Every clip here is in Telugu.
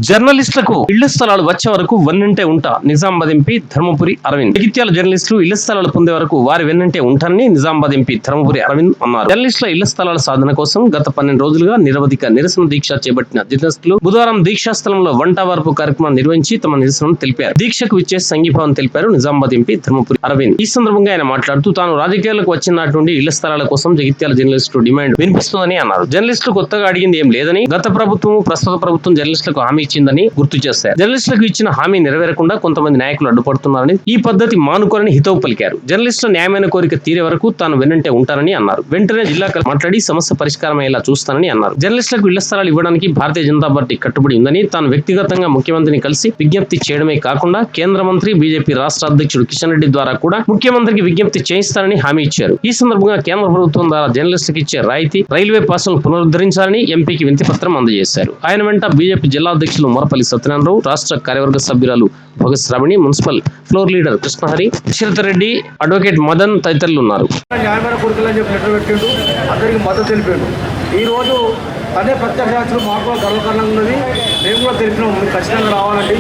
జర్నలిస్టులకు ఇళ్ల స్థలాలు వచ్చే వరకు వెన్నంటే ఉంటా నిజామాబాద్ ఎంపీ ధర్మపురి అరవింద్. జగిత్యాల జర్నలిస్టులు ఇళ్ల స్థలాలు పొందే వరకు వారి వెన్నంటే ఉంటారని నిజామాబాద్ ఎంపీ ధర్మపురి అరవింద్ అన్నారు. జర్నలిస్టుల ఇళ్ల స్థలాల సాధన కోసం గత 12 రోజులుగా నిరవధిక నిరసన దీక్ష చేపట్టిన జర్నలిస్టులు బుధవారం దీక్షా స్థలంలో వంట వార్పు కార్యక్రమం నిర్వహించి తమ నిరసనను తెలిపారు. దీక్షకు విచ్చేసి సంఘీభావం తెలిపారు నిజామాబాద్ ఎంపీ ధర్మపురి అరవింద్. ఈ సందర్భంగా ఆయన మాట్లాడుతూ తాను రాజకీయాలకు వచ్చిన నాటి నుండి ఇళ్ల స్థలాల కోసం జగిత్యాల జర్నలిస్టులు డిమాండ్ వినిపిస్తుందని అన్నారు. జర్నలిస్టులు కొత్తగా అడిగింది ఏం లేదని, గత ప్రభుత్వం ప్రస్తుత ప్రభుత్వం జర్నలిస్టులకు హామీ ఇచ్చిందని గుర్తు చేశారు. జర్నలిస్టులకు ఇచ్చిన హామీ నెరవేరకుండా కొంతమంది నాయకులు అడ్డుపడుతున్నారని, ఈ పద్ధతి మానుకోరని హితవు పలికారు. జర్నలిస్టుల న్యాయమైన కోరిక తీరే వరకు తాను వెన్నంటే ఉంటానని అన్నారు. వెంటనే జిల్లా కలెక్టర్ మాట్లాడి సమస్య పరిష్కారం అయ్యేలా చూస్తానని అన్నారు. జర్నలిస్టులకు ఇళ్ల స్థలాలు ఇవ్వడానికి భారతీయ జనతా పార్టీ కట్టుబడి ఉందని, తాను వ్యక్తిగతంగా ముఖ్యమంత్రిని కలిసి విజ్ఞప్తి చేయడమే కాకుండా కేంద్ర మంత్రి బీజేపీ రాష్ట్ర అధ్యక్షుడు కిషన్ రెడ్డి ద్వారా కూడా ముఖ్యమంత్రికి విజ్ఞప్తి చేయిస్తారని హామీ ఇచ్చారు. ఈ సందర్భంగా కేంద్ర ప్రభుత్వం ద్వారా జర్నలిస్టులకు ఇచ్చే రాయితీ, రైల్వే పాసులను పునరుద్ధరించాలని ఎంపీకి వినతి పత్రం అందజేశారు. ఆయన వెంట బీజేపీ జిల్లా అధ్యక్షులు మొరపల్లి సత్యనారాయణరావు, రాష్ట్ర కార్యవర్గ సభ్యురాలు Bhagat Sravani, municipal floor leader Krishnahari, Reddy, advocate Madan తదితరులు ఉన్నారు. న్యాయమైన కోరికలని చెప్పి లెటర్ పెట్టిండు, అందరికి మద్దతు తెలిపాడు. ఈరోజు అదే ప్రత్యక్ష మాకు కూడా గర్వకారణంగా ఉన్నది. మేము కూడా తెలిపినాం, మీరు ఖచ్చితంగా రావాలండి,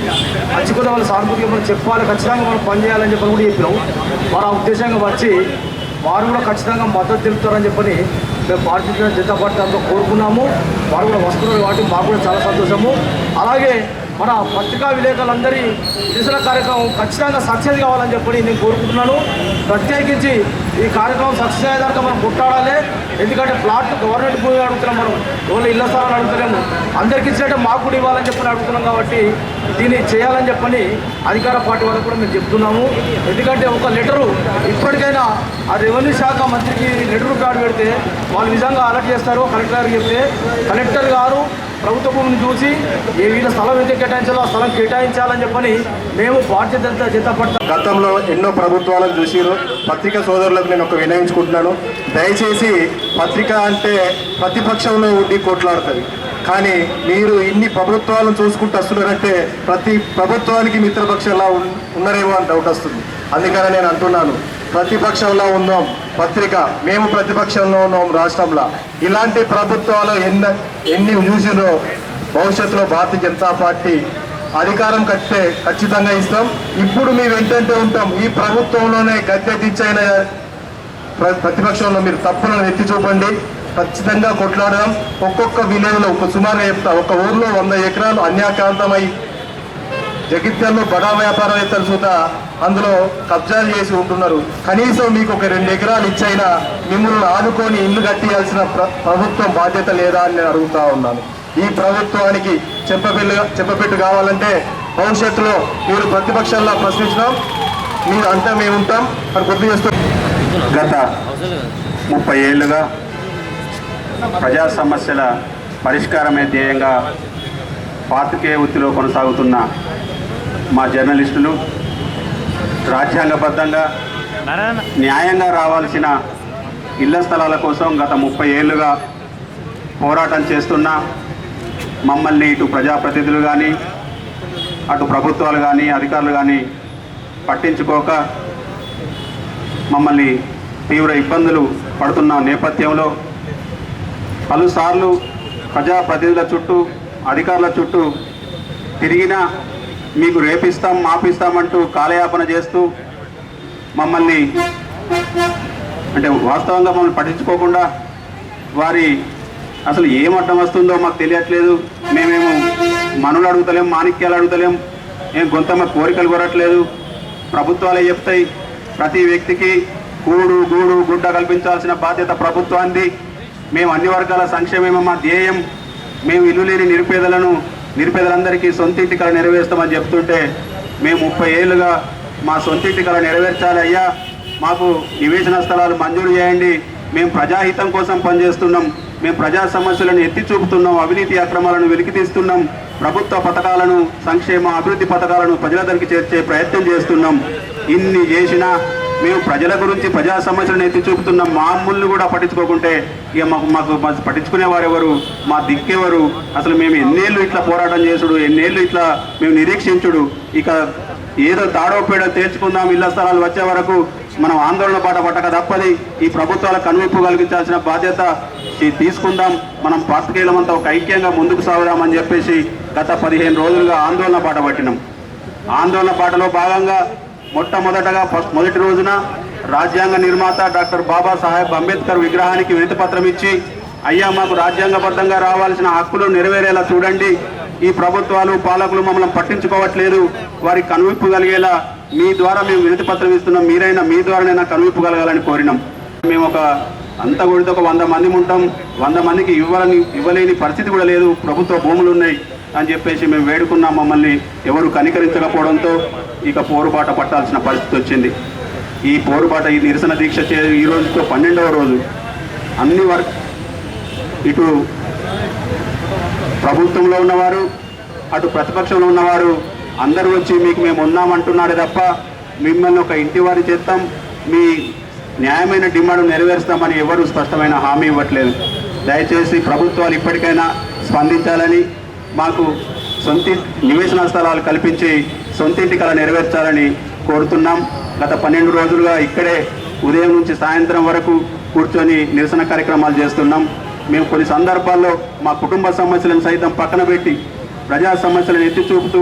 మంచిగా వాళ్ళ సానుభూతిగా మనం చెప్పాలి, ఖచ్చితంగా మనం పనిచేయాలని చెప్పని కూడా చెప్పినాం. వారు ఆ ఉద్దేశంగా వచ్చి వారు కూడా ఖచ్చితంగా మద్దతు తెలుపుతారని చెప్పని మేము భారతీయ జనతా పార్టీ అంతా కోరుకున్నాము. వారు కూడా వస్తున్నారు కాబట్టి మాకు కూడా చాలా సంతోషము. అలాగే మన పత్రికా విలేకరులందరి నిరసన కార్యక్రమం ఖచ్చితంగా సక్సెస్ కావాలని చెప్పని నేను కోరుకుంటున్నాను. ప్రత్యేకించి ఈ కార్యక్రమం సక్సెస్ అయ్యేదాకా మనం కొట్టాడాలి. ఎందుకంటే ప్లాట్లు గవర్నమెంట్ భూమి అడుగుతున్నాం, మనం ఎవరు ఇళ్ల స్థలాలు అడుగుతలేము, అందరికి ఇచ్చినట్టే మాకు కూడా ఇవ్వాలని చెప్పని అడుగుతున్నాం. కాబట్టి దీన్ని చేయాలని చెప్పని అధికార పార్టీ వాళ్ళకు కూడా మేము చెప్తున్నాము. ఎందుకంటే ఒక లెటరు ఇప్పటికైనా ఆ రెవెన్యూ శాఖ మంత్రికి లెటర్ ప్యాడ్ పెడితే వాళ్ళు నిజంగా అలర్ట్ చేస్తారు. కలెక్టర్ గారికి చెప్తే కలెక్టర్ గారు ప్రభుత్వ భూమిని చూసి ఏ వీళ్ళ స్థలం అయితే కేటాయించాలో ఆ స్థలం కేటాయించాలని చెప్పని మేము భారతీయ జనతా పార్టీ గతంలో ఎన్నో ప్రభుత్వాలను చూసిరు. పత్రికా సోదరులకు నేను ఒక వినయించుకుంటున్నాను, దయచేసి పత్రిక అంటే ప్రతిపక్షంలో ఉండి కొట్లాడుతుంది, కానీ మీరు ఇన్ని ప్రభుత్వాలను చూసుకుంటూ వస్తున్నారంటే ప్రతి ప్రభుత్వానికి మిత్రపక్షంలా ఉన్నారేమో అని డౌట్ వస్తుంది. అందుకని నేను అంటున్నాను, ప్రతిపక్షంలో ఉన్నాం పత్రిక, మేము ప్రతిపక్షంలో ఉన్నాం రాష్ట్రంలో. ఇలాంటి ప్రభుత్వాలు ఎన్ని చూసినో భవిష్యత్తులో భారతీయ జనతా పార్టీ అధికారం కట్టే ఖచ్చితంగా ఇస్తాం. ఇప్పుడు మేము ఏంటంటే ఉంటాం, ఈ ప్రభుత్వంలోనే గద్దె దించైన ప్రతిపక్షంలో మీరు తప్పులను ఎత్తి చూపండి, ఖచ్చితంగా కొట్లాడదాం. ఒక్కొక్క విలేజ్లో సుమారుగా చెప్తా, ఒక ఊర్లో 100 ఎకరాలు అన్యాక్రాంతమై జగిత్యాల్లో బడా వ్యాపారవేత్తలు సుతా అందులో కబ్జాలు చేసి ఉంటున్నారు. కనీసం మీకు ఒక 2 ఎకరాలు ఇచ్చైనా మిమ్మల్ని ఆదుకొని ఇల్లు కట్టియాల్సిన ప్రభుత్వం బాధ్యత లేదా అని నేను అడుగుతా ఉన్నాను. ఈ ప్రభుత్వానికి చెప్పపెట్టు కావాలంటే భవిష్యత్తులో మీరు ప్రతిపక్షాల్లో ప్రశ్నించడం మీరు అంతా మేము ఉంటాం అని గుర్తు చేస్తూ, గత 30 ఏళ్లుగా ప్రజా సమస్యల పరిష్కారమే ధ్యేయంగా పాత్రికేయ వృత్తిలో కొనసాగుతున్న మా జర్నలిస్టులు రాజ్యాంగబద్ధంగా న్యాయంగా రావాల్సిన ఇళ్ల స్థలాల కోసం గత 30 ఏళ్లుగా పోరాటం చేస్తున్న మమ్మల్ని ఇటు ప్రజాప్రతినిధులు కానీ అటు ప్రభుత్వాలు కానీ అధికారులు కానీ పట్టించుకోక మమ్మల్ని తీవ్ర ఇబ్బందులు పడుతున్న నేపథ్యంలో పలుసార్లు ప్రజాప్రతినిధుల చుట్టూ అధికారుల చుట్టూ తిరిగినా మీకు రేపిస్తాం మాపిస్తామంటూ కాలయాపన చేస్తూ మమ్మల్ని అంటే వాస్తవంగా మమ్మల్ని పట్టించుకోకుండా వారి అసలు ఏం అడ్డం వస్తుందో మాకు తెలియట్లేదు, మేమేమో మనులు అడుగుతలేం, మాణిక్యాలు అడుగుతలేం, ఏం గొంతమ్మ కోరికలు కోరట్లేదు, ప్రభుత్వాలే చెప్తాయి ప్రతి వ్యక్తికి కూడు గూడు గుడ్డ కల్పించాల్సిన బాధ్యత ప్రభుత్వాన్ని, మేము అన్ని వర్గాల సంక్షేమమే మా ధ్యేయం, మేము ఇల్లు లేని నిరుపేదలందరికీ సొంతింటి కళ నెరవేరుస్తామని చెప్తుంటే మేము 30 ఏళ్ళుగా మా సొంతింటి కళ నెరవేర్చాలి అయ్యా, మాకు నివేశన స్థలాలు మంజూరు చేయండి, మేము ప్రజాహితం కోసం పనిచేస్తున్నాం, మేము ప్రజా సమస్యలను ఎత్తి చూపుతున్నాం, అవినీతి అక్రమాలను వెలికితీస్తున్నాం, ప్రభుత్వ పథకాలను సంక్షేమ అభివృద్ధి పథకాలను ప్రజల దగ్గరికి చేర్చే ప్రయత్నం చేస్తున్నాం. ఇన్ని చేసినా మేము ప్రజల గురించి ప్రజా సమస్యలను ఎత్తి చూపుతున్నాం, మామూలు కూడా పట్టించుకోకుంటే ఇక మాకు పట్టించుకునే వారు ఎవరు, మా దిక్కెవరు, అసలు మేము ఎన్నేళ్ళు ఇట్లా పోరాటం చేసుడు, ఎన్నేళ్ళు ఇట్లా మేము నిరీక్షించుడు, ఇక ఏదో తాడో పేడో తేల్చుకుందాం ఇళ్ల స్థలాలు వచ్చే వరకు మనం ఆందోళన పాట పట్టక తప్పది. ఈ ప్రభుత్వాలకు కనువిప్పు కలిగించాల్సిన బాధ్యత తీసుకుందాం, మనం పాత్రికేయులమంతా ఒక ఐక్యంగా ముందుకు సాగుదామని చెప్పేసి గత 15 రోజులుగా ఆందోళన బాట పట్టినాం. ఆందోళన బాటలో భాగంగా మొట్టమొదటగా మొదటి రోజున రాజ్యాంగ నిర్మాత డాక్టర్ బాబాసాహెబ్ అంబేద్కర్ విగ్రహానికి వినతి పత్రం ఇచ్చి, అయ్యా మాకు రాజ్యాంగబద్ధంగా రావాల్సిన హక్కులు నెరవేరేలా చూడండి, ఈ ప్రభుత్వాలు పాలకులు మమ్మల్ని పట్టించుకోవట్లేదు, వారికి కనువిప్పు కలిగేలా మీ ద్వారా మేము వినతి పత్రం ఇస్తున్నాం, మీరైనా మీ ద్వారానైనా కనువిప్పు కలగాలని కోరినాం. మేము అంతా కొడితే 100 మంది ఉంటాం, 100 మందికి ఇవ్వలేని పరిస్థితి కూడా లేదు, ప్రభుత్వ భూములు ఉన్నాయి అని చెప్పేసి మేము వేడుకున్నాం. మమ్మల్ని ఎవరు కనికరించకపోవడంతో ఇక పోరుబాట పట్టాల్సిన పరిస్థితి వచ్చింది. ఈ పోరుబాట, ఈ నిరసన దీక్ష ఈ రోజుతో 12వ రోజు. అన్ని ఇటు ప్రభుత్వంలో ఉన్నవారు అటు ప్రతిపక్షంలో ఉన్నవారు అందరూ వచ్చి మీకు మేము ఉన్నామంటున్నాడే తప్ప మిమ్మల్ని ఒక ఇంటి వారి చేస్తాం, మీ న్యాయమైన డిమాండ్ నెరవేరుస్తామని ఎవరు స్పష్టమైన హామీ ఇవ్వట్లేదు. దయచేసి ప్రభుత్వాలు ఇప్పటికైనా స్పందించాలని, మాకు సొంత నివేశన స్థలాలు కల్పించి సొంతింటి కళ నెరవేర్చాలని కోరుతున్నాం. గత 12 రోజులుగా ఇక్కడే ఉదయం నుంచి సాయంత్రం వరకు కూర్చొని నిరసన కార్యక్రమాలు చేస్తున్నాం. మేము కొన్ని సందర్భాల్లో మా కుటుంబ సమస్యలను సైతం పక్కన పెట్టి ప్రజా సమస్యలను ఎత్తి చూపుతూ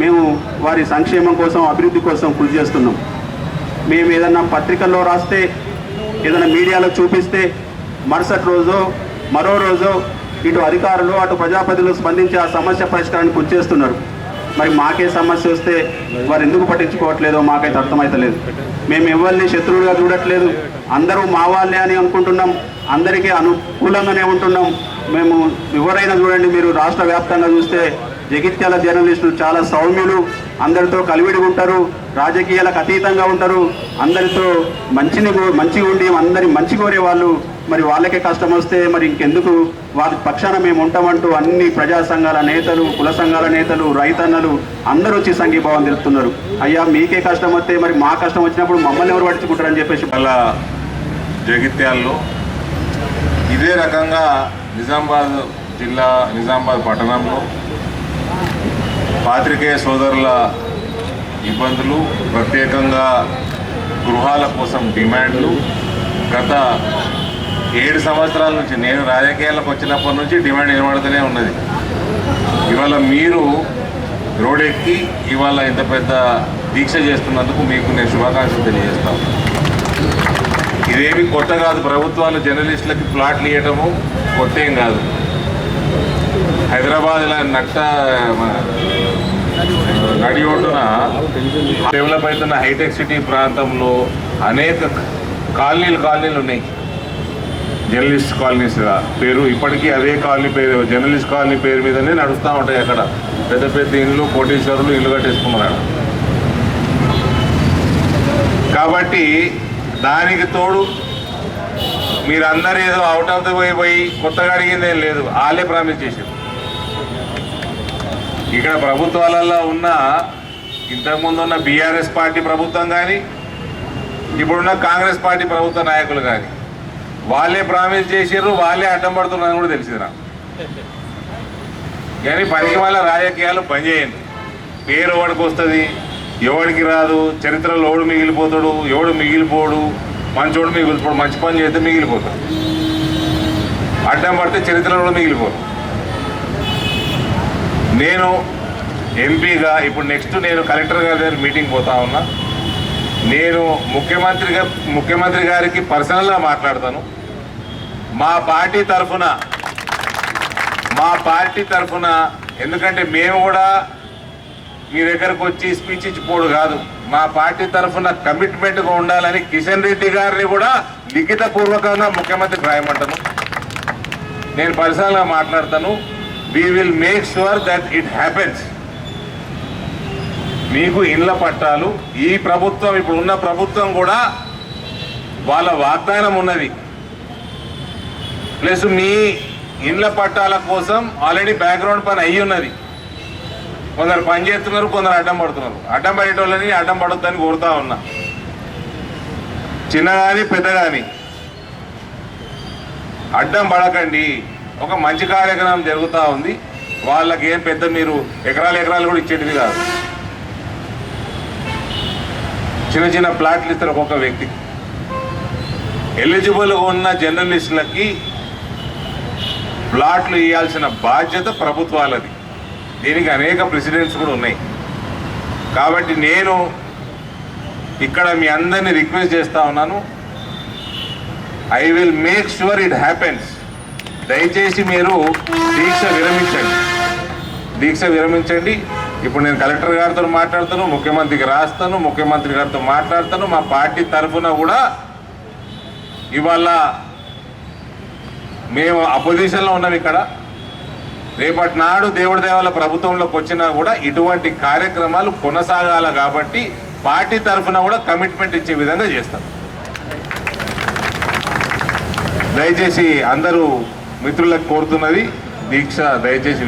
మేము వారి సంక్షేమం కోసం, అభివృద్ధి కోసం కృషి చేస్తున్నాం. మేము ఏదన్నా పత్రికల్లో రాస్తే, ఏదైనా మీడియాలో చూపిస్తే మరుసటి రోజో మరో రోజో ఇటు అధికారులు అటు ప్రజాప్రతినిధులు స్పందించి ఆ సమస్య పరిష్కారాన్ని కృషి చేస్తున్నారు. మరి మాకే సమస్య వస్తే వారు ఎందుకు పట్టించుకోవట్లేదో మాకైతే అర్థమవుతలేదు. మేము ఎవరిని శత్రువులుగా చూడట్లేదు, అందరూ మా వాళ్ళే అని అనుకుంటున్నాం, అందరికీ అనుకూలంగానే ఉంటున్నాం. మేము ఎవరైనా చూడండి, మీరు రాష్ట్ర వ్యాప్తంగా చూస్తే జగిత్యాల జర్నలిస్టులు చాలా సౌమ్యులు, అందరితో కలివిడిగా ఉంటారు, రాజకీయాలకు అతీతంగా ఉంటారు, అందరితో మంచిగా ఉండి అందరి మంచి కోరే వాళ్ళు. మరి వాళ్ళకే కష్టం వస్తే మరి ఇంకెందుకు వారి పక్షాన మేము ఉంటామంటూ అన్ని ప్రజా సంఘాల నేతలు, కుల సంఘాల నేతలు, రైతన్నలు అందరూ వచ్చి సంఘీభావం తెలుపుతున్నారు. అయ్యా మీకే కష్టం వస్తే మరి మా కష్టం వచ్చినప్పుడు మమ్మల్ని ఎవరు పట్టించుకుంటారని చెప్పేసి అలా జగిత్యాల్లో ఇదే రకంగా నిజామాబాద్ జిల్లా నిజామాబాద్ పట్టణంలో పాత్రికేయ సోదరుల ఇబ్బందులు, ప్రత్యేకంగా గృహాల కోసం డిమాండ్లు గత 7 సంవత్సరాల నుంచి, నేను రాజకీయాలకు వచ్చినప్పటి నుంచి డిమాండ్ నిలబడుతూనే ఉన్నది. ఇవాళ మీరు రోడెక్కి ఇవాళ ఇంత పెద్ద దీక్ష చేస్తున్నందుకు మీకు నేను శుభాకాంక్షలు తెలియజేస్తాను. ఇదేమి కొత్త కాదు, ప్రభుత్వాలు జర్నలిస్టులకి ప్లాట్లు ఇవ్వటము కొత్త ఏం కాదు. హైదరాబాద్లో నడి ఒడ్డున డెవలప్ అవుతున్న హైటెక్ సిటీ ప్రాంతంలో అనేక కాలనీలు ఉన్నాయి. జర్నలిస్ట్ కాలనీస్గా పేరు, ఇప్పటికీ అదే కాలనీ పేరు, జర్నలిస్ట్ కాలనీ పేరు మీదనే నడుస్తూ ఉంటాయి. అక్కడ పెద్ద పెద్ద ఇళ్ళు, కోటీశ్వరులు ఇల్లు కట్టేసుకున్నారు. కాబట్టి దానికి తోడు మీరందరూ ఏదో అవుట్ ఆఫ్ ద వే పోయి కొత్తగా అడిగిందేం లేదు, వాళ్ళే ప్రామిస్ చేశారు. ఇక్కడ ప్రభుత్వాలలో ఉన్న ఇంతకుముందు ఉన్న బీఆర్ఎస్ పార్టీ ప్రభుత్వం కానీ ఇప్పుడున్న కాంగ్రెస్ పార్టీ ప్రభుత్వ నాయకులు కానీ వాళ్ళే ప్రామిస్ చేసారు, వాళ్ళే అడ్డం పడుతున్నారని కూడా తెలిసింది నాకు. కానీ పనికి వాళ్ళ రాజకీయాలు పనిచేయండి. పేరు ఎవడికి వస్తుంది, ఎవడికి రాదు, చరిత్రలో ఎవడు మిగిలిపోతాడు, ఎవడు మిగిలిపోడు, మంచోడు మిగిలిపోడు, మంచి పని చేస్తే మిగిలిపోతాడు, అడ్డం పడితే చరిత్రలో కూడా మిగిలిపోదు. నేను ఎంపీగా ఇప్పుడు నెక్స్ట్ నేను కలెక్టర్ గారి దగ్గర మీటింగ్ పోతా ఉన్నా. నేను ముఖ్యమంత్రి గారికి పర్సనల్గా మాట్లాడతాను. మా పార్టీ తరఫున ఎందుకంటే మేము కూడా మీ దగ్గరకు వచ్చి స్పీచ్ ఇచ్చిపోడు కాదు, మా పార్టీ తరఫున కమిట్మెంట్గా ఉండాలని కిషన్ రెడ్డి గారిని కూడా లిఖితపూర్వకంగా ముఖ్యమంత్రికి రాయమంటాను. నేను పర్సనల్గా మాట్లాడతాను. We will make sure that it happens. మీకు ఇండ్ల పట్టాలు ఈ ప్రభుత్వం, ఇప్పుడు ఉన్న ప్రభుత్వం కూడా వాళ్ళ వాగ్దానం ఉన్నది. ప్లస్ మీ ఇండ్ల పట్టాల కోసం ఆల్రెడీ బ్యాక్గ్రౌండ్ పని అయ్యి ఉన్నది. కొందరు పని చేస్తున్నారు, కొందరు అడ్డం పడుతున్నారు. అడ్డం పడేటోళ్ళని అడ్డం పడొద్దని కోరుతా ఉన్నా. చిన్న కానీ పెద్ద కానీ అడ్డం పడకండి. ఒక మంచి కార్యక్రమం జరుగుతూ ఉంది. వాళ్ళకి ఏం పెద్ద మీరు ఎకరాలు కూడా ఇచ్చేటివి కాదు. చిన్న ప్లాట్లు ఇస్తారు ఒక్కొక్క వ్యక్తికి. ఎలిజిబుల్గా ఉన్న జర్నలిస్టులకి ప్లాట్లు ఇవ్వాల్సిన బాధ్యత ప్రభుత్వాలది. దీనికి అనేక ప్రెసిడెంట్స్ కూడా ఉన్నాయి. కాబట్టి నేను ఇక్కడ మీ అందరినీ రిక్వెస్ట్ చేస్తా ఉన్నాను, I will make sure it happens. దయచేసి మీరు దీక్ష విరమించండి. ఇప్పుడు నేను కలెక్టర్ గారితో మాట్లాడతాను, ముఖ్యమంత్రికి రాస్తాను, ముఖ్యమంత్రి గారితో మాట్లాడతాను. మా పార్టీ తరఫున కూడా ఇవాళ మేము అపోజిషన్లో ఉన్నాం. ఇక్కడ రేపటి నాడు దేవుడి దేవాల ప్రభుత్వంలోకి వచ్చినా కూడా ఇటువంటి కార్యక్రమాలు కొనసాగాల కాబట్టి పార్టీ తరఫున కూడా కమిట్మెంట్ ఇచ్చే విధంగా చేస్తాం. దయచేసి అందరూ మిత్రులకు కోరుతున్నది, దీక్ష దయచేసి